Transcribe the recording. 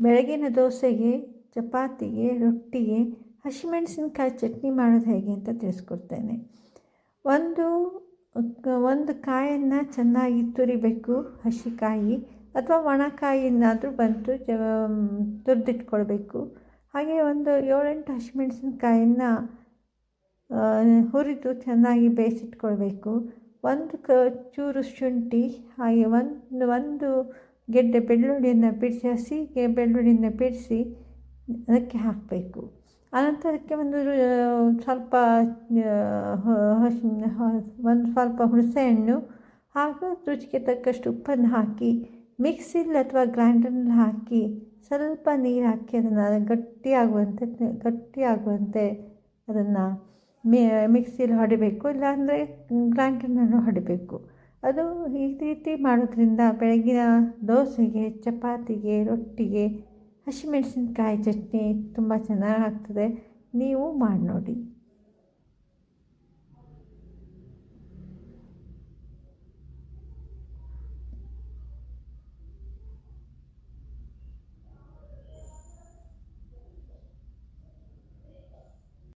ಬೆಳಗಿನ ದೋಸೆಗೆ, ಚಪಾತಿಗೆ, ರೊಟ್ಟಿಗೆ ಹಸಿಮೆಣಸಿನ್ಕಾಯಿ ಚಟ್ನಿ ಮಾಡೋದು ಹೇಗೆ ಅಂತ ತಿಳಿಸ್ಕೊಡ್ತೇನೆ. ಒಂದು ಕಾಯನ್ನು ಚೆನ್ನಾಗಿ ತುರಿಬೇಕು, ಹಸಿಕಾಯಿ ಅಥವಾ ಒಣಕಾಯಿನಾದರೂ ಬಂತು ತುರಿದಿಟ್ಕೊಳ್ಬೇಕು. ಹಾಗೆ ಒಂದು 7-8 ಹಸಿಮೆಣಸಿನ್ಕಾಯನ್ನು ಹುರಿದು ಚೆನ್ನಾಗಿ ಬೇಯಿಸಿಟ್ಕೊಳ್ಬೇಕು. ಚೂರು ಶುಂಠಿ, ಹಾಗೆ ಒಂದು ಗೆಡ್ಡೆ ಬೆಳ್ಳುಳ್ಳಿಯನ್ನು ಬಿಡಿಸಿ, ಹಸಿಗೆ ಬೆಳ್ಳುಳ್ಳಿಯನ್ನು ಬಿಡಿಸಿ ಅದಕ್ಕೆ ಹಾಕಬೇಕು. ಆನಂತರಕ್ಕೆ ಸ್ವಲ್ಪ ಹುಣಸೆಹಣ್ಣು ಹಾಗೂ ರುಚಿಗೆ ತಕ್ಕಷ್ಟು ಉಪ್ಪನ್ನು ಹಾಕಿ ಮಿಕ್ಸಿಲಿ ಅಥವಾ ಗ್ರೈಂಡರ್ನಲ್ಲಿ ಹಾಕಿ ಸ್ವಲ್ಪ ನೀರು ಹಾಕಿ ಅದನ್ನು ಗಟ್ಟಿಯಾಗುವಂತೆ ಅದನ್ನು ಮಿಕ್ಸಿಲಿ ಹೊಡಿಬೇಕು, ಇಲ್ಲಾಂದರೆ ಗ್ರೈಂಡರ್ನಲ್ಲೂ ಹೊಡಿಬೇಕು. ಅದು ಈ ರೀತಿ ಮಾಡೋದ್ರಿಂದ ಬೆಳಗಿನ ದೋಸೆಗೆ, ಚಪಾತಿಗೆ, ರೊಟ್ಟಿಗೆ ಹಸಿಮೆಣಸಿನ್ಕಾಯಿ ಚಟ್ನಿ ತುಂಬ ಚೆನ್ನಾಗಿ ಆಗ್ತದೆ. ನೀವು ಮಾಡಿ ನೋಡಿ.